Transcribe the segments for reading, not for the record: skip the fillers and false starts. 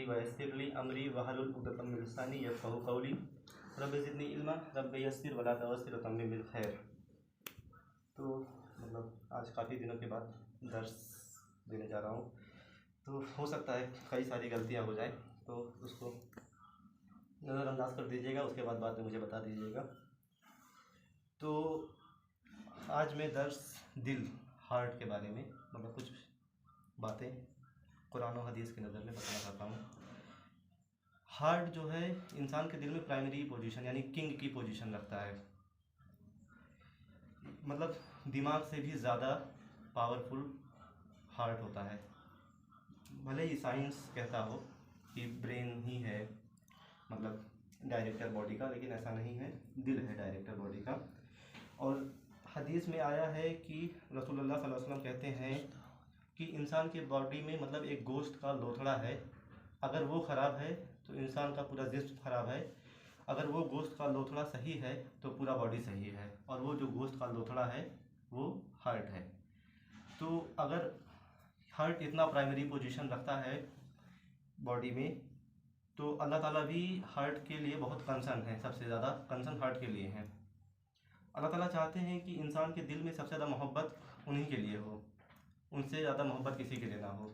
सदरी वयस्सिर ली अमरी वहलुल उक़दतम मिन लिसानी यफ़क़हू क़ौली rabbi ज़िदनी इल्मा rabbi यस्सिर वला तुअस्सिर वतम्मिम बिल खैर। तो मतलब आज काफ़ी दिनों के बाद दर्स देने जा रहा हूँ, तो हो सकता है कई सारी गलतियाँ हो जाएं, तो उसको नज़रअंदाज कर दीजिएगा, उसके बाद में मुझे बता दीजिएगा। तो आज मैं दर्स दिल हार्ट के बारे में मतलब कुछ बातें कुरान और हदीस की नज़र में बताना चाहता हूँ। हार्ट जो है इंसान के दिल में प्राइमरी पोजीशन यानी किंग की पोजीशन रखता है, मतलब दिमाग से भी ज़्यादा पावरफुल हार्ट होता है। भले ही साइंस कहता हो कि ब्रेन ही है मतलब डायरेक्टर बॉडी का, लेकिन ऐसा नहीं है, दिल है डायरेक्टर बॉडी का। और हदीस में आया है कि रसूलुल्लाह सल्लल्लाहु अलैहि वसल्लम कहते हैं कि इंसान के बॉडी में मतलब एक गोश्त का लोथड़ा है, अगर वो ख़राब है तो इंसान का पूरा जिस्म ख़राब है, अगर वो गोश्त का लोथड़ा सही है तो पूरा बॉडी सही है, और वो जो गोश्त का लोथड़ा है वो हार्ट है। तो अगर हार्ट इतना प्राइमरी पोजीशन रखता है बॉडी में, तो अल्लाह ताला भी हार्ट के लिए बहुत कंसर्न है, सबसे ज़्यादा कंसर्न हार्ट के लिए है। अल्लाह ताला चाहते हैं कि इंसान के दिल में सबसे ज़्यादा मोहब्बत उन्हीं के लिए हो, उनसे ज़्यादा मोहब्बत किसी के लिए ना हो,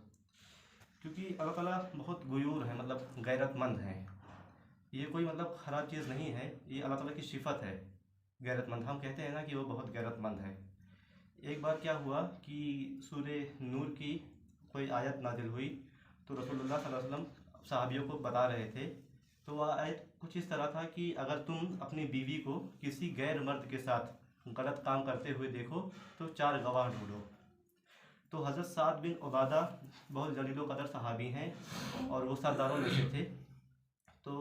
क्योंकि अल्लाह ताला बहुत गुयूर है, मतलब गैरतमंद है। ये कोई मतलब ख़राब चीज़ नहीं है, ये अल्लाह ताला की सिफत है गैरतमंद। हम कहते हैं ना कि वो बहुत गैरतमंद है। एक बार क्या हुआ कि सूरे नूर की कोई आयत नाजिल हुई, तो रसूलुल्लाह सल्लल्लाहु अलैहि वसल्लम सहाबियों को बता रहे थे। तो वह आयत कुछ इस तरह था कि अगर तुम अपनी बीवी को किसी गैर मर्द के साथ गलत काम करते हुए देखो तो 4 गवाह ढूंढो। तो हज़रत साद बिन उबादा बहुत जलीलो कदर सहाबी हैं और वो सरदारों में से थे। तो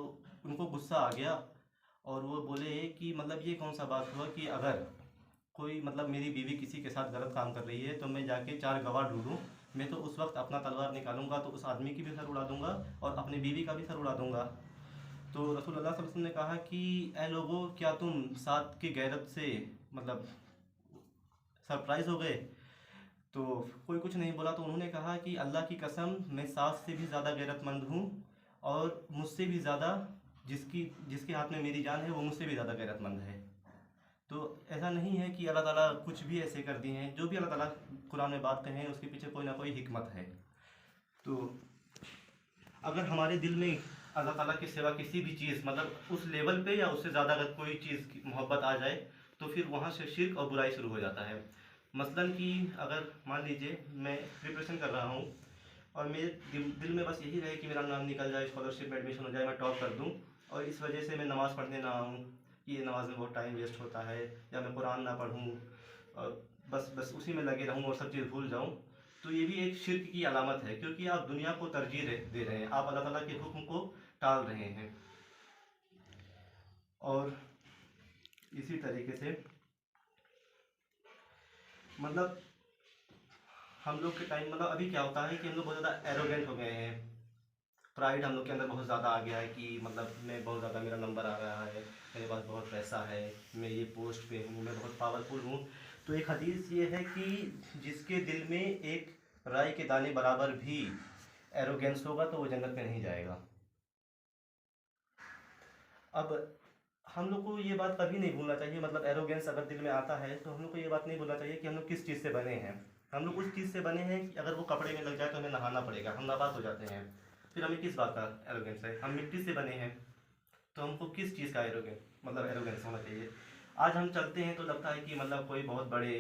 उनको गुस्सा आ गया और वो बोले कि मतलब ये कौन सा बात हुआ कि अगर कोई मतलब मेरी बीवी किसी के साथ गलत काम कर रही है तो मैं जाके 4 गवाह ढूंढूं, मैं तो उस वक्त अपना तलवार निकालूंगा तो उस आदमी की भी सर उड़ा दूंगा और अपनी बीवी का भी सर उड़ा दूंगा। तो रसूलुल्लाह सल्लल्लाहु अलैहि वसल्लम ने कहा कि ए लोगों, क्या तुम साद की गैरत से मतलब सरप्राइज हो गए? तो कोई कुछ नहीं बोला। तो उन्होंने कहा कि अल्लाह की कसम, मैं सास से भी ज़्यादा गैरतमंद हूँ और मुझसे भी ज़्यादा जिसके हाथ में मेरी जान है वो मुझसे भी ज़्यादा गैरतमंद है। तो ऐसा नहीं है कि अल्लाह ताला कुछ भी ऐसे कर दिए हैं, जो भी अल्लाह ताला कुरान में बात कहे हैं उसके पीछे कोई ना कोई हिकमत है। तो अगर हमारे दिल में अल्लाह ताला के सिवा किसी भी चीज़ मतलब उस लेवल पे या उससे ज़्यादा अगर कोई चीज़ की मोहब्बत आ जाए तो फिर वहाँ से शिर्क और बुराई शुरू हो जाता है। मसलन कि अगर मान लीजिए मैं प्रिपरेशन कर रहा हूँ और मेरे दिल में बस यही रहे कि मेरा नाम निकल जाए, स्कॉलरशिप में एडमिशन हो जाए, मैं टॉप कर दूँ, और इस वजह से मैं नमाज़ पढ़ने ना आऊँ कि ये नमाज में बहुत टाइम वेस्ट होता है, या मैं कुरान ना पढ़ूँ और बस उसी में लगे रहूँ और सब चीज़ भूल जाऊँ, तो ये भी एक शिर्क की अलामत है, क्योंकि आप दुनिया को तरजीह दे रहे हैं, आप अल्लाह ताला के हुक्म को टाल रहे हैं। और इसी तरीके से मतलब हम लोग के टाइम मतलब अभी क्या होता है कि हम लोग बहुत ज़्यादा एरोगेंट हो गए हैं, प्राइड हम लोग के अंदर बहुत ज़्यादा आ गया है कि मतलब मैं बहुत ज़्यादा, मेरा नंबर आ रहा है, मेरे पास बहुत पैसा है, मैं ये पोस्ट पे हूँ, मैं बहुत पावरफुल हूँ। तो एक हदीस ये है कि जिसके दिल में एक राई के दाने बराबर भी एरोगेंस होगा तो वो जन्नत में नहीं जाएगा। अब हम लोग को ये बात कभी नहीं भूलना चाहिए, मतलब एरोगेंस अगर दिल में आता है तो हम लोग को ये बात नहीं भूलना चाहिए कि हम लोग किस चीज़ से बने हैं। हम लोग उस चीज़ से बने हैं कि अगर वो कपड़े में लग जाए तो हमें नहाना पड़ेगा, हम नापाक हो जाते हैं, फिर हमें किस बात का एरोगेंस है? हम मिट्टी से बने हैं तो हमको किस चीज़ का एरोगेंस होना चाहिए? आज हम चलते हैं तो लगता है कि मतलब कोई बहुत बड़े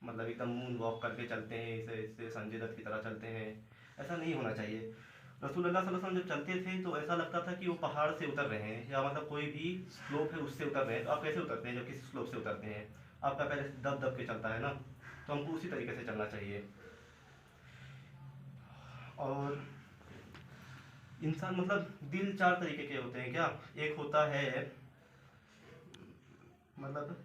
मतलब एकदम मून वॉक करके चलते हैं, इसे संजय दत्त की तरह चलते हैं, ऐसा नहीं होना चाहिए। रसूलुल्लाह सल्लल्लाहु अलैहि वसल्लम जब चलते थे तो ऐसा लगता था कि वो पहाड़ से उतर रहे हैं या मतलब कोई भी स्लोप है उससे उतर रहे हैं। तो आप कैसे उतरते हैं जब किसी स्लोप से उतरते हैं? आपका पैर दब दब के चलता है ना, तो हमको उसी तरीके से चलना चाहिए। और इंसान मतलब दिल 4 तरीके के होते हैं क्या? एक होता है मतलब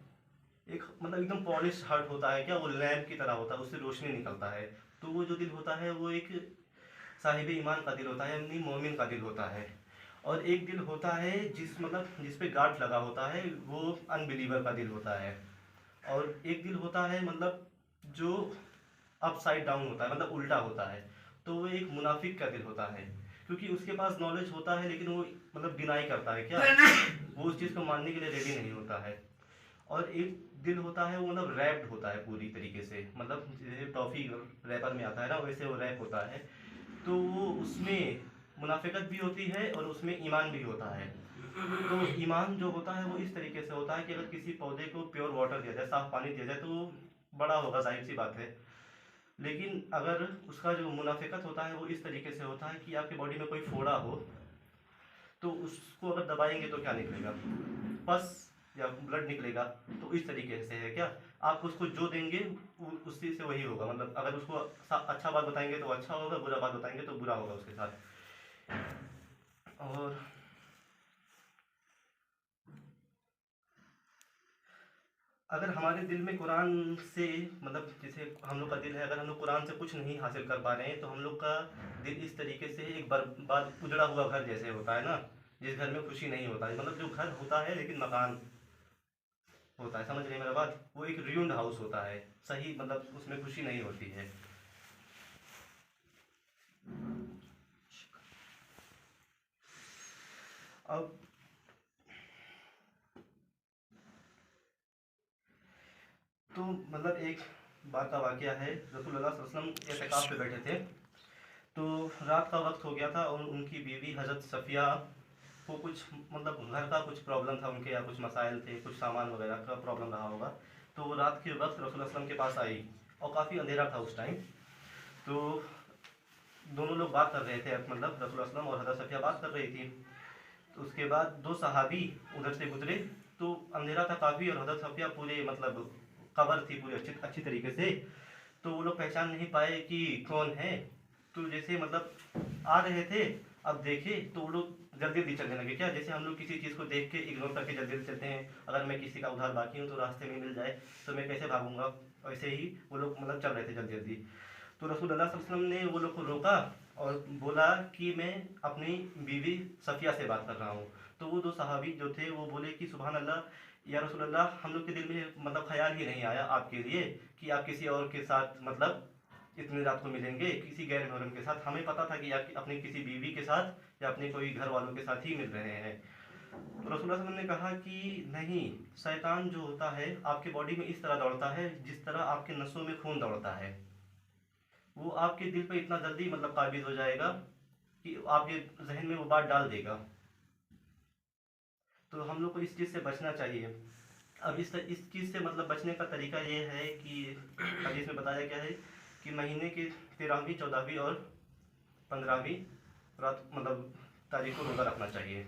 एक मतलब एकदम पॉलिश हार्ट होता है क्या, वो लैम्प की तरह होता है, उससे रोशनी निकलता है। तो वो जो दिल होता है वो एक साहिब ईमान का दिल होता है, यानी मोमिन का दिल होता है। और एक दिल होता है जिस पे गांठ लगा होता है, वो अनबिलीवर का दिल होता है। और एक दिल होता है मतलब जो अपसाइड डाउन होता है, मतलब उल्टा होता है, तो वो एक मुनाफिक का दिल होता है। क्योंकि उसके पास नॉलेज होता है लेकिन वो मतलब डिनाई करता है क्या, वो उस चीज़ को मानने के लिए रेडी नहीं होता है। और एक दिल होता है वो मतलब रैप्ड होता है पूरी तरीके से, मतलब जैसे टॉफ़ी रैपर में आता है ना वैसे वो रैप होता है। तो वो उसमें मुनाफिकत भी होती है और उसमें ईमान भी होता है। तो ईमान जो होता है वो इस तरीके से होता है कि अगर किसी पौधे को प्योर वाटर दिया जाए, साफ पानी दिया जाए, तो वो बड़ा होगा, जाहिर सी बात है। लेकिन अगर उसका जो मुनाफिकत होता है वो इस तरीके से होता है कि आपकी बॉडी में कोई फोड़ा हो तो उसको अगर दबाएंगे तो क्या निकलेगा, पस या ब्लड निकलेगा। तो इस तरीके से है क्या, आप उसको जो देंगे उसी से वही होगा। मतलब अगर उसको अच्छा बात बताएंगे तो अच्छा होगा, बुरा बात बताएंगे तो बुरा होगा उसके साथ। और अगर हमारे दिल में कुरान से मतलब जैसे हम लोग का दिल है, अगर हम लोग कुरान से कुछ नहीं हासिल कर पा रहे हैं तो हम लोग का दिल इस तरीके से एक बर्बाद उजड़ा हुआ घर जैसे होता है ना, जिस घर में खुशी नहीं होता है। मतलब जो घर होता है लेकिन मकान होता है, समझ रहे हैं मेरा बात, वो एक र्यून्ड हाउस होता है, सही मतलब उसमें खुशी नहीं होती है। अब तो मतलब एक बार का वाकया है, रसूलुल्लाह सल्लल्लाहु अलैहि वसल्लम एतकाफ पे बैठे थे। तो रात का वक्त हो गया था और उनकी बीवी हज़रत सफ़िया को कुछ मतलब घर का कुछ प्रॉब्लम था उनके, या कुछ मसाइल थे, कुछ सामान वगैरह का प्रॉब्लम रहा होगा। तो वो रात के वक्त रसूलुल्लाह सल्लल्लाहु अलैहि वसल्लम के पास आई और काफ़ी अंधेरा था उस टाइम। तो दोनों लोग बात कर रहे थे, मतलब रसूलुल्लाह सल्लल्लाहु अलैहि वसल्लम और हज़रत सफ़िया बात कर रही थी। तो उसके बाद दो सहाबी उधर से गुजरे, तो अंधेरा था काफ़ी और हज़रत सफ़िया पूरे मतलब कवर थी पूरी अच्छी अच्छी तरीके से। तो वो लोग पहचान नहीं पाए कि कौन है। तो जैसे मतलब आ रहे थे, अब देखे तो वो लोग जल्दी जल्दी चलने लगे क्या, जैसे हम लोग किसी चीज़ को देख के इग्नोर करके जल्दी जल्दी चलते हैं। अगर मैं किसी का उधार बाकी हूँ तो रास्ते में मिल जाए तो मैं कैसे भागूंगा, वैसे ही वो लोग मतलब चल रहे थे जल्दी जल्दी। तो रसूलुल्लाह सल्लल्लाहु अलैहि वसल्लम ने वो लोग को रोका और बोला कि मैं अपनी बीवी सफ़िया से बात कर रहा हूँ। तो वो दो सहाबी जो थे वो बोले कि सुभान अल्लाह या रसूलुल्लाह, हम लोग के दिल में मतलब ख्याल ही नहीं आया आपके लिए कि आप किसी और के साथ मतलब इतनी रात को मिलेंगे किसी गैर महरम के साथ। हमें पता था कि आप अपनी किसी बीवी के साथ या अपने कोई घर वालों के साथ ही मिल रहे हैं। तो रसूलुल्लाह सल्लल्लाहु अलैहि वसल्लम ने कहा कि नहीं, शैतान जो होता है आपके बॉडी में इस तरह दौड़ता है जिस तरह आपके नसों में खून दौड़ता है। वो आपके दिल पे इतना जल्दी मतलब काबिज हो जाएगा कि आपके जहन में वो बात डाल देगा। तो हम लोग को इस चीज़ से बचना चाहिए। अब इस चीज़ से मतलब बचने का तरीका ये है कि हदीस में बताया गया है कि महीने की 13वीं 14वीं और 15वीं रात मतलब तारीख को रोज़ा रखना चाहिए।